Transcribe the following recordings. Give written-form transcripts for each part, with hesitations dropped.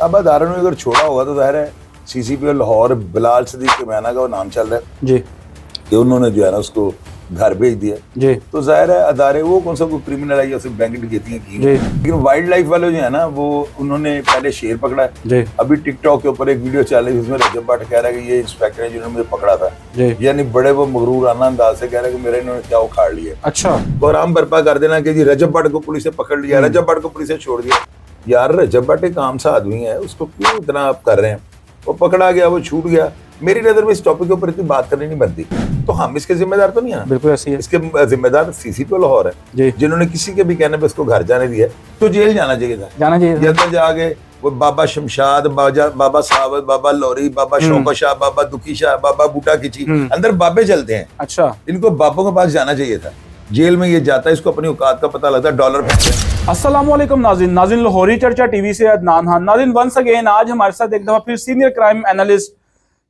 अब अदारों ने अगर छोड़ा होगा तो जाहिर है सीसीपी लाहौर बिलाल सदीक के मैना का वो नाम चल रहा है जी कि उन्होंने जो है ना उसको घर भेज दिया। जी तो जाहिर है अदारे वो कौन सा कोई क्रिमिनल है या सिर्फ बैंक डकैतियां की, जी लेकिन वाइल्ड लाइफ वाले जो है ना वो उन्होंने पहले शेर पकड़ा है। जी अभी टिकटॉक के ऊपर एक वीडियो चल रही है जिसमें रजब भट्ट कह रहा है कि ये इंस्पेक्टर है जिन्होंने मुझे पकड़ा था, जी यानी बड़े वो मगरूर आना अंदाज से कह रहा है कि मेरा इन्होंने क्या उखाड़ लिया। अच्छा कोहराम बर्पा कर देना कि जी रजब भट्ट को पुलिस ने पकड़ लिया, रजब भट्ट को पुलिस ने छोड़ दिया। यार रजब भट्ट एक आम सा आदमी है, उसको क्यों इतना आप कर रहे हैं? वो पकड़ा गया, वो छूट गया। मेरी नजर में इस टॉपिक के ऊपर इतनी बात करनी नहीं बनती, तो हम इसके जिम्मेदार तो नहीं है। बिल्कुल ऐसी है इसके जिम्मेदार सीसीपी लाहौर है जी जिन्होंने किसी के भी कहने पे उसको घर जाने दिया, तो जेल जाना चाहिए था। जाना चाहिए था। अंदर जाके वो बाबा शमशाद, बाबा सावत, बाबा लौरी, बाबा शौकत शाह, बाबा दुखी शाह, बाबा बूटा किची, अंदर बाबे चलते हैं। अच्छा इनको बाबों के पास जाना चाहिए था। जेल में ये जाता है, इसको अपनी औकात का पता लगता है, डॉलर फेंकते हैं। अस्सलामुअलैकुम नाज़रीन लाहौरी चर्चा टीवी से अदनान खान। नाज़रीन वंस अगेन आज हमारे साथ एक दफा फिर senior crime analyst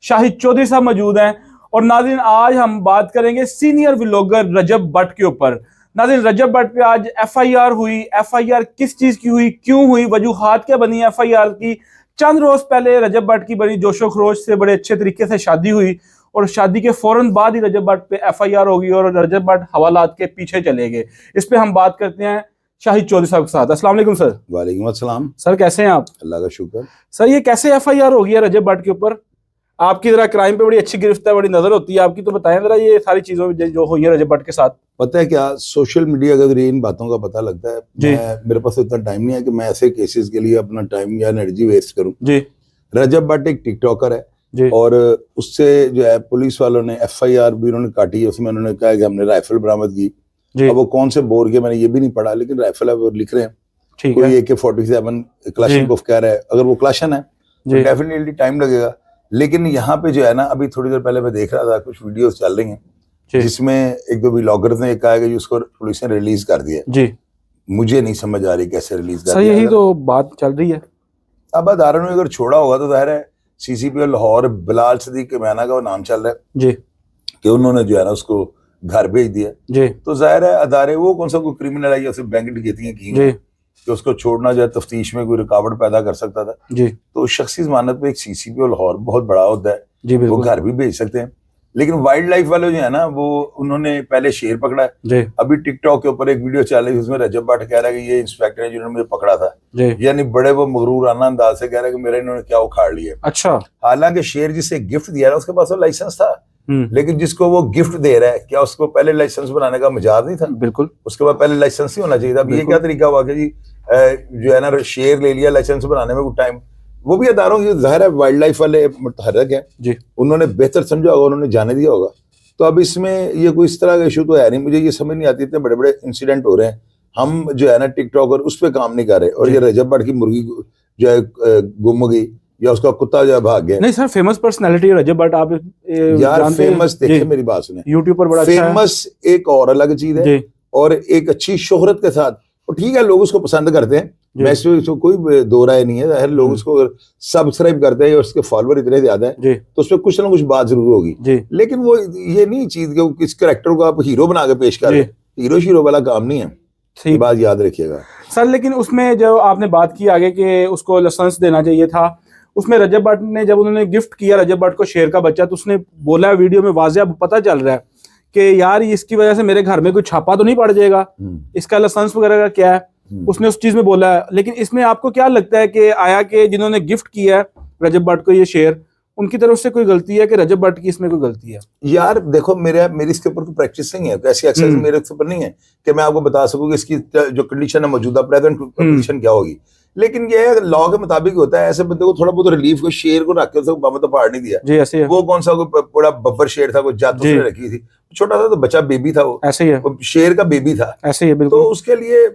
Shahid Chaudhary साहब मौजूद हैं। और नाज़रीन आज हम बात करेंगे सीनियर व्लॉगर रजब भट्ट के ऊपर। नाज़रीन रजब भट्ट पे आज एफआईआर हुई। एफआईआर किस चीज की हुई, क्यों हुई, वजूहात क्या बनी एफआईआर की। चंद रोज पहले रजब भट्ट की बड़ी जोशो खरोश से बड़े अच्छे तरीके से शादी हुई और शादी के फौरन बाद ही रजब भट्ट पे एफआईआर होगी और रजब भट्ट हवालात के पीछे चले गए। इस पे हम बात करते हैं शाहिद चौधरी साहब के साथ। अस्सलाम वालेकुम सर। वालेकुम अस्सलाम। सर कैसे हैं आप? अल्लाह का शुक्र। सर ये कैसे एफआईआर हो गई है रजब भट्ट के ऊपर? आपकी जरा क्राइम पे बड़ी अच्छी गिरफ्त है, बड़ी नजर होती है आपकी, तो बताएं जरा ये सारी चीजों जो हुई है रजब भट्ट के साथ। पता है क्या, सोशल मीडिया का जरिए इन बातों का पता लगता है। मेरे पास इतना टाइम नहीं है कि मैं ऐसे केसेस के लिए अपना टाइम या एनर्जी वेस्ट करूं। जी रजब भट्ट एक टिकटॉकर है जी और उससे जो है पुलिस वालों ने एफआईआर भी उन्होंने काटी है। उसमें उन्होंने कहा कि हमने राइफल बरामद की। अब वो कौन से बोर के मैंने ये भी नहीं पढ़ा, लेकिन राइफल है वो लिख रहे हैं। ठीक कोई है। AK-47 क्लाशनकोफ कह रहा है। अगर वो क्लाशन है तो डेफिनेटली टाइम लगेगा। लेकिन यहाँ पे जो है ना, अभी थोड़ी देर पहले मैं देख रहा था कुछ वीडियोस चल रही हैं जिसमें एक दो व्लॉगर्स ने कहा है कि उसको पुलिस ने रिलीज कर दिया। जी मुझे नहीं समझ आ रही कैसे रिलीज कर सर, दिया। यही तो बात चल रही है। अब अदारों ने अगर छोड़ा होगा तो जाहिर है सीसीपी लाहौर बिलाल सदीक के मैना का वो नाम चल रहा है जी कि उन्होंने जो है ना उसको घर भेज दिया। जी तो जाहिर है अदारे वो कौन सा कोई क्रिमिनल है या सिर्फ बैंक डकैतियां की जी कि उसको छोड़ना जो है तफ्तीश में कोई रुकावट पैदा कर सकता था। जी तो शख्सी जमानत पे एक सीसीपी लाहौर बहुत बड़ा होता है, जी वो बिल्कुल घर भी भेज सकते हैं। लेकिन वाइल्ड लाइफ वाले जो है ना वो उन्होंने पहले शेर पकड़ा है। जी अभी टिकटॉक के ऊपर एक वीडियो चल रही है जिसमें रजब भट्ट कह रहा है कि ये इंस्पेक्टर है जिन्होंने मुझे पकड़ा था, जी यानी बड़े वो मगरूर आना अंदाज से कह रहा है कि मेरा इन्होंने क्या उखाड़ लिया। अच्छा हालांकि शेर जिसे गिफ्ट दिया ना उसके पास वो लाइसेंस था, लेकिन जिसको वो गिफ्ट दे रहा है क्या उसको पहले लाइसेंस बनाने का मजाज नहीं था? बिल्कुल उसके बाद पहले लाइसेंस ही होना चाहिए था। अब ये क्या तरीका हुआ कि जी जो है ना शेर ले लिया, लाइसेंस बनाने में कुछ टाइम। वो भी अदारों की जाहिर है वाइल्ड लाइफ वाले मुतहर्रिक है जी, उन्होंने बेहतर समझा होगा, उन्होंने जाने दिया होगा। तो अब इसमें ये कोई इस तरह का इशू तो है नहीं। मुझे ये समझ नहीं आती, इतने बड़े बड़े इंसिडेंट हो रहे हैं, हम जो है ना टिकटॉकर उस पर काम नहीं कर रहे। और ये रजब भट्ट की मुर्गी जो है गुम गई या उसका कुत्ता जो है भाग गया। नहीं सर, फेमस पर्सनालिटी रजब भट्ट आप यार फेमस देखिए, मेरी बात सुने, यूट्यूब पर बड़ा फेमस एक और अलग चीज है और एक अच्छी शोहरत के साथ और ठीक है लोग उसको पसंद करते हैं, मैं इसको कोई दो राय नहीं है। हर लोग उसको सब्सक्राइब करते हैं और उसके फॉलोअर इतने ज्यादा हैं तो उसमें कुछ ना कुछ बात जरूर होगी। लेकिन वो ये नहीं चीज कि इस कैरेक्टर को आप हीरो बना के पेश कर रहे हैं, हीरो वाला काम नहीं है, ये बात याद रखिएगा सर। लेकिन उसमें जो आपने बात की आगे कि उसको लाइसेंस देना चाहिए था, उसमें रजब भट्ट ने जब उन्होंने गिफ्ट किया रजब भट्ट को शेर का बच्चा, तो उसने बोला वीडियो में वाज़ेह अब पता चल रहा है कि यार इसकी वजह से मेरे घर में कोई छापा तो नहीं पड़ जाएगा, इसका लाइसेंस वगैरह का क्या है, उसने उस चीज में बोला है। लेकिन इसमें आपको क्या लगता है कि आया कि जिन्होंने गिफ्ट किया है रजब भट्ट को ये शेर, उनकी तरफ से कोई गलती है कि रजब भट्ट की इसमें कोई गलती है? यार देखो, मेरी इसके ऊपर कोई प्रैक्टिस नहीं है, ऐसी एक्सरसाइज मेरे ऊपर नहीं है कि मैं आपको बता सकूं कि इसकी जो कंडीशन है मौजूदा प्रेजेंट कंडीशन क्या होगी। लेकिन ये लॉ के मुताबिक होता है, ऐसे बंदे को थोड़ा बहुत रिलीफ, को शेर को रख के उसको बम तो फाड़ नहीं दिया। जी ऐसे है। वो कौन सा कोई बड़ा बब्बर शेर था, कोई जात उसने रखी थी, छोटा सा तो बच्चा बेबी था, वो ऐसे ही है, शेर का बेबी था, ऐसे ही है बिल्कुल। तो उसके लिए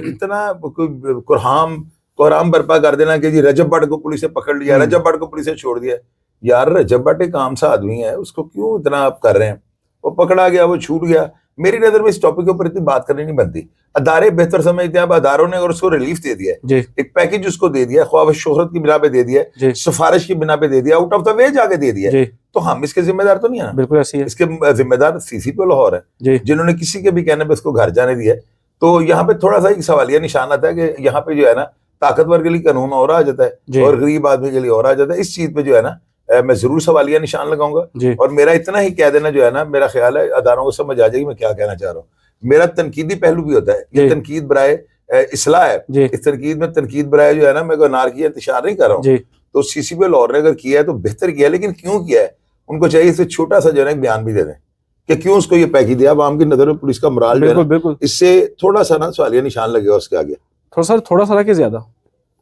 इतना कोहराम बर्पा कर देना कि जी रजब भट्ट को पुलिस ने पकड़ लिया, रजब भट्ट को पुलिस ने छोड़ दिया। यार रजब भट्ट एक आम सा आदमी है, उसको क्यों इतना आप कर रहे हैं? वो पकड़ा गया, वो छूट गया। मेरी नजर में इस टॉपिक के ऊपर इतनी बात करनी नहीं बनती। अदारे बेहतर समझते हैं। अब अदारों ने अगर उसको रिलीफ दे दिया है, एक पैकेज उसको दे दिया, ख्वाब शोहरत की बिना पे दे दिया, सिफारिश की बिना पे दे दिया, आउट ऑफ द वे जाके दे दिया, तो हम इसके जिम्मेदार तो नहीं है। बिल्कुल ऐसी है। इसके जिम्मेदार सीसीपी लाहौर है जिन्होंने किसी के भी कहने पे उसको घर जाने दिया। तो यहाँ पे थोड़ा सा एक सवालिया निशान आता है कि यहाँ पे जो है ना ताकतवर के लिए कानून और आ जाता जी। है और गरीब आदमी के लिए और आ जाता है। इस चीज पे जो है ना मैं जरूर सवालिया निशान लगाऊंगा जी। और मेरा इतना ही कह देना जो है ना, मेरा ख्याल है अदारों को समझ आ जाएगी मैं क्या कहना चाह रहा हूँ। मेरा तनकीदी पहलू भी होता है, ये जी। तनकीद बराए इस्लाह है। जी। इस तनकीद में तनकीद बराए जो है ना, मैं कोई नारकी इंतशार नहीं कर रहा हूँ। जी। तो सीसीबी लाहौर ने अगर किया है तो बेहतर किया है, लेकिन क्यों किया है उनको चाहिए इसे छोटा सा जो है ना एक बयान भी दे दें कि क्यों उसको ये पैकेज दिया। आवाम की नजर में पुलिस का मोराल जो है बिल्कुल ना, बिल्कुल इससे थोड़ा सा ना सवालिया निशान लगेगा उसके आगे, थोड़ा सा कि ज्यादा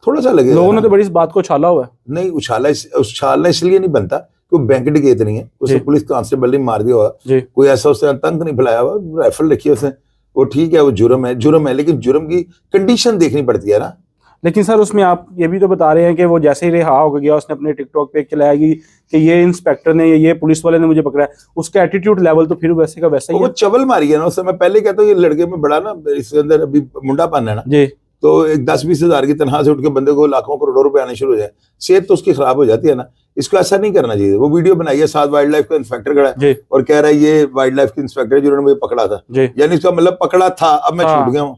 थोड़ा सा लगेगा। लोगों ने तो बड़ी इस बात को उछाला हुआ है। नहीं उछालना इसलिए नहीं बनता कोई बैंक डकैत नहीं है, उसे जी। पुलिस कांस्टेबल ने मार दिया हुआ, जी। कोई ऐसा उसने आतंक नहीं फैलाया हुआ, राइफल रखी है उसने, वो ठीक है, वो जुर्म है, लेकिन जुर्म की कंडीशन देखनी पड़ती है ना। लेकिन सर उसमें आप ये भी तो बता रहे हैं कि वो जैसे ही रिहा हो गया उसने अपने टिकटॉक पे चलाया कि ये इंस्पेक्टर ने ये पुलिस वाले ने मुझे पकड़ा है, उसका एटीट्यूड लेवल तो फिर वैसे का वैसा ही वो है। चबल मारी है ना उससे। मैं पहले कहता हूँ ये लड़के में बड़ा ना इसके अंदर अभी मुंडा पान है ना, जी। तो एक 10-20 हजार की तनख्वाह से उठ के बंदे को लाखों करोड़ों रुपए आने शुरू हो जाए, सेहत तो उसकी खराब हो जाती है ना। इसको ऐसा नहीं करना चाहिए। वो वीडियो बनाई है, साथ वाइल्ड लाइफ का इंस्पेक्टर खड़ा है और कह रहा है ये वाइल्ड लाइफ के इंस्पेक्टर है जिन्होंने मुझे पकड़ा था, यानी इसका मतलब पकड़ा था अब मैं छूट गया हूँ।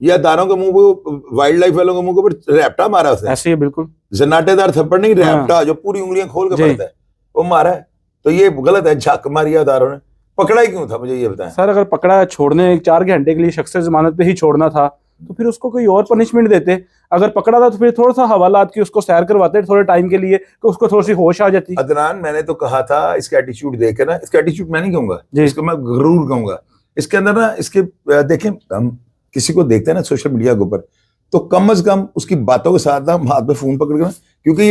या दारों के मुंह को, वाइल्ड लाइफ वालों के मुंह के ऊपर रैप्टा मारा उसने, ऐसे ही बिल्कुल जन्नाटेदार थप्पड़ नहीं, रैप्टा जो पूरी उंगलियां खोल के पड़ता है वो मारा है। तो ये गलत है, झक मारी है दारों ने। पकड़ा ही क्यों था मुझे ये बताएं सर? अगर पकड़ा छोड़ने 4 घंटे के लिए शख्स जमानत पे ही छोड़ना था तो फिर उसको कोई और पनिशमेंट देते। अगर पकड़ा था तो फिर थोड़ा सा हवालात की उसको सैर करवाते थोड़े टाइम के लिए, कि उसको थोड़ी सी होश आ जाती। अदनान मैंने तो कहा था इसका एटीट्यूड देख के ना, इसका एटीट्यूड मैं नहीं कहूंगा, इसको मैं जरूर कहूंगा। इसके अंदर ना इसके देखें, हम किसी को देखते हैं ना सोशल मीडिया के ऊपर, तो कम से कम उसकी बातों के साथ ना हाथ में फोन पकड़ के ना, क्योंकि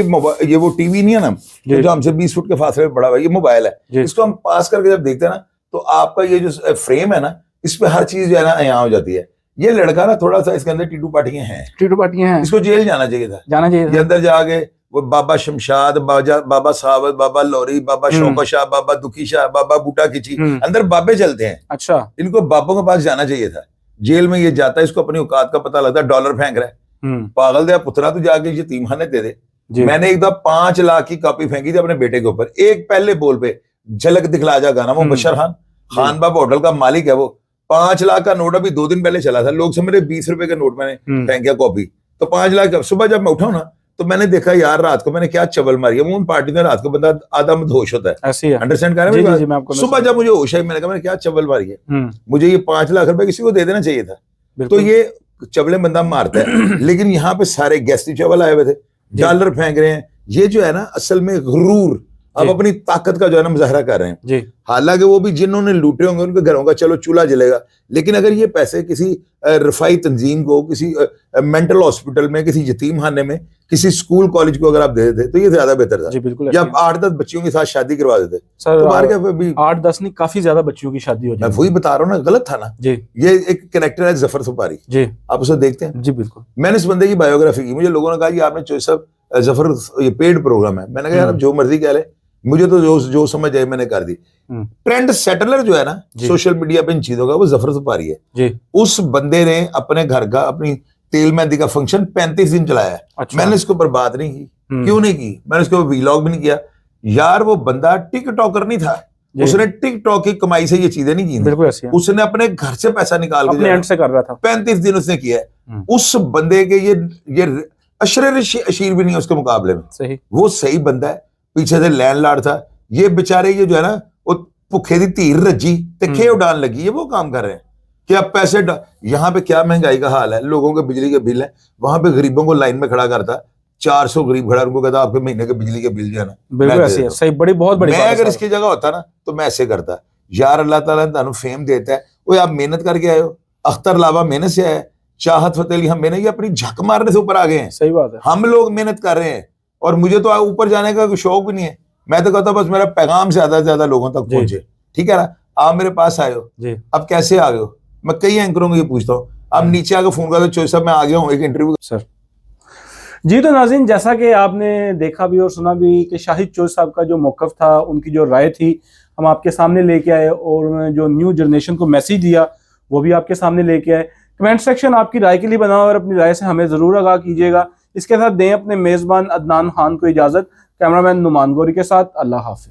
ये वो टीवी नहीं है ना जो हमसे 20 फुट के फासले में पड़ा हुआ है, ये मोबाइल है। इसको हम पास करके जब देखते हैं ना तो आपका ये जो फ्रेम है ना, इस पे हर चीज जो है ना यहाँ हो जाती है। ये लड़का ना थोड़ा सा इसके अंदर टीटू पाटियां हैं, इसको जेल जाना चाहिए था। ये अंदर जाके वो बाबा शमशाद, बाबा सावत, बाबा लौरी, बाबा शौकत शाह, बाबा दुखी शाह, बाबा बूटा किची, अंदर बाबे चलते हैं। अच्छा, इनको बाबों के पास जाना चाहिए था। जेल में ये जाता है, इसको अपनी औकात का पता लगता है, डॉलर फेंक रहा है। पागल दे पुत्रा, तू जाके यतीमखाने दे दे। मैंने एक दफा 5 लाख की कॉपी फेंकी थी अपने बेटे के ऊपर, एक पहले बोल पे झलक दिखला जा गाना, वो बशर खान बाबा होटल का मालिक है वो। 5 लाख का नोट अभी 2 दिन पहले चला था, लोग समझ रहे 20 रुपए का नोट मैंने फेंक किया कॉपी। तो 5 लाख सुबह जब मैं उठा ना तो मैंने देखा यार रात को मैंने क्या चवल मारी है। वो उन पार्टी में रात को बंदा आधा मदहोश होता है, अंडरस्टैंड कर रहे हैं? सुबह जब मुझे होश आई मैंने कहा मैंने क्या चवल मारी है, मुझे ये 5 लाख रुपए किसी को दे देना चाहिए था। तो ये चवले बंदा मारता है। लेकिन यहाँ पे सारे गेस्ट चवल आए हुए थे, डॉलर फेंक रहे हैं। ये जो है ना असल में गुरूर, अब अपनी ताकत का जो है ना मुजाहरा कर रहे हैं। हालांकि वो भी जिन्होंने लूटे होंगे उनके घरों का चलो चूल्हा जलेगा, लेकिन अगर ये पैसे किसी रफाई तंजीम को, किसी मेंटल हॉस्पिटल में, किसी यतीमखाने में, किसी स्कूल कॉलेज को अगर आप दे देते तो ये ज्यादा बेहतर था। बिल्कुल, या 8-10 बच्चियों के साथ शादी करवा देते। सर तो क्या 8-10 नहीं, काफी ज्यादा बच्चियों की शादी हो जाती। मैं वही बता रहा हूँ ना, गलत था ना। ये एक कैरेक्टर है जफर सुपारी, आप उसे देखते हैं? जी बिल्कुल। मैंने इस बंदे की बायोग्राफी की, मुझे लोगों ने कहा कि आपने चॉइस ऑफ जफर, ये पेड प्रोग्राम है। मैंने कहा यार जो मर्जी कह ले, मुझे तो जो समझ आए मैंने कर दी। ट्रेंड सेटलर जो है ना सोशल मीडिया पे इन चीजों का, वो जफर सुपारी है। उस बंदे ने अपने घर का, अपनी तेल मेहंदी का फंक्शन 35 दिन चलाया है। अच्छा। मैंने इसको ऊपर बात नहीं की। क्यों नहीं की? मैंने इसको वीलॉग भी नहीं किया। यार वो बंदा टिकटॉकर नहीं था, उसने टिकटॉक की कमाई से ये चीजें नहीं की, उसने अपने घर से पैसा निकाल के अपने एंड से कर रहा था। 35 दिन उसने किया है। उस बंदे के ये अशर भी नहीं है उसके मुकाबले में। सही, वो सही बंदा है, पीछे से लैंडलॉर्ड था। ये बेचारे ये जो है ना वो भुखे दी धीर रजी ते खे उड़ान लगी, ये वो काम कर रहे हैं कि अब पैसे। यहाँ पे क्या महंगाई का हाल है, लोगों के बिजली के बिल है, वहां पे गरीबों को लाइन में खड़ा करता, 400 गरीब खड़ा, उनको कहता आपके महीने के बिजली के बिल जो है ना, सही, बड़ी बहुत बड़ी। मैं अगर इसकी जगह होता ना तो मैं ऐसे करता। यार अल्लाह ताला ने तुहानू फेम देता है, वो आप मेहनत करके आए हो। अख्तर लावा मेहनत से आया, चाहत फतेह अली हम मेहनत, ये अपनी झक मारने से ऊपर आ गए हैं। सही बात है, हम लोग मेहनत कर रहे हैं और मुझे तो ऊपर जाने का कोई शौक भी नहीं है। मैं तो कहता बस मेरा पैगाम ज्यादा से ज्यादा लोगों तक पहुंचे, ठीक है ना? आप मेरे पास आए हो, अब कैसे आ गए हो? मैं कई एंकरों को ये पूछता हूँ, आप नीचे आकर फोन कर दो, चोई साहब मैं आ गया हूँ एक इंटरव्यू। सर जी, तो नाज़रीन जैसा कि आपने देखा भी और सुना भी कि शाहिद चोई साहब का जो मौक़िफ़ था, उनकी जो राय थी, हम आपके सामने लेके आए और उन्होंने जो न्यू जनरेशन को मैसेज दिया वो भी आपके सामने लेके आए। कमेंट सेक्शन आपकी राय के लिए बना और अपनी राय से हमें ज़रूर आगाह कीजिएगा। इसके साथ दें अपने मेज़बान अदनान खान को इजाज़त। कैमरामैन नुमान गोरी के साथ अल्लाह हाफ़िज़।